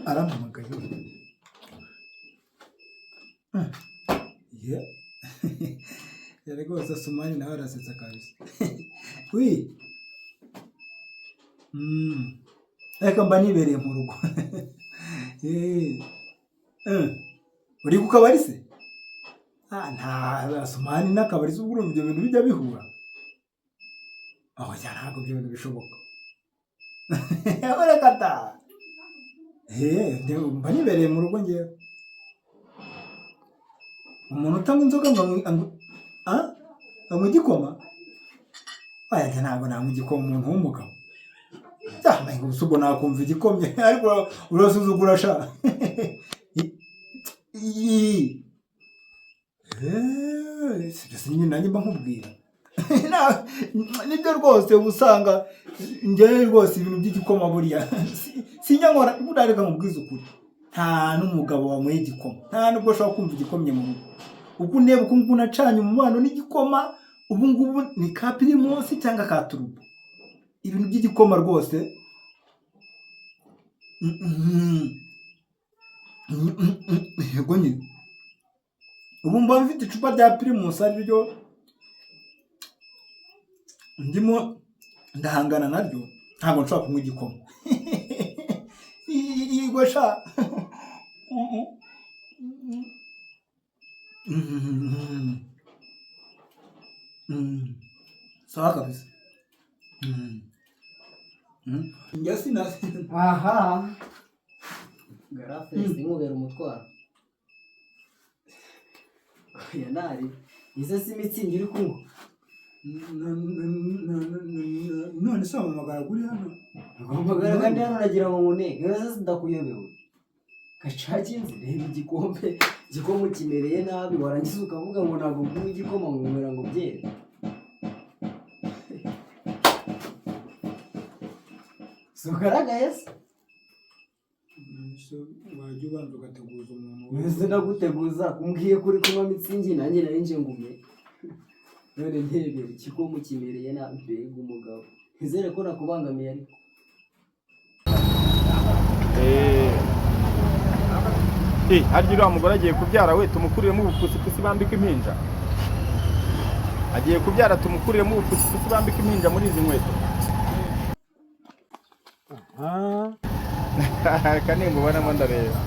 arampamagaye. Yeah. Yari rwose Sumani nawe arasetsa kabisa. Oui. Reka mba nibereye mu rugo. Uri ku kabari se? Nta Sumani n'akabari z'ubwo ibyo bintu bijya bihura. Aho ntabwo ibyo bintu bishoboka. Abarekata. Mba nibereye mu rugo ngewe. Umuntu utanga inzoga ngo igikoma? Aya ntabwo nanywa igikoma umuntu w'umugabo. Ngo ubwo nakumva igikomye ariko urasuzugura sha. Sibyo nanjye mba nkubwira. Nibyo rwose usanga njyewe rwose ibintu by'igikoma buriya sinyangora burareka nkubwiza ukuri. Nta n'umugabo wanyweye igikoma. Nta nubwo ashobora kumva igikomye mu rugo. Uko ndeba uko nguna canye umubano n'igikoma ubu ngubu ni ka Primus cyangwa ka Turubo. Ibintu by'igikoma rwose yego nyine. Ubu mba mfite icupa rya Primus ari ryo ndimo ndahangana naryo ntabwo nshobora kunywa igikoma. Yego sha. Sawa kabisa. Ngasi nasi. Aha. Garafe singubera umutwaro. Ya nari. Ize si mitsingi uri kunywa. None se amagara kuri hano. Amagara kandi hano nagira ngo munege. Neza sindakuyobewe. Gacaginze reba igikombe. Igikoma kimereye nabi warangiza ukavuga ngo ntabwo kunywa igikoma ngo ngwera ngo byere. Sugaragaye se? Wajya ubanza ugateguza umuntu. Mbese ndaguteguza kumbwiye kuri kunywa mitsingi nanjye nari nje ngume. None ntebe igikoma kimereye nabi mbega umugabo. Nizere ko nakubangamiye ariko. Harya uriya mugore agiye kubyara we tumukuriremo ubupusipusi bambika impinja. Agiye kubyara tumukuriremo ubupusipusi bambika impinja muri izi nkweto. Kanimba ubonamo ndareba.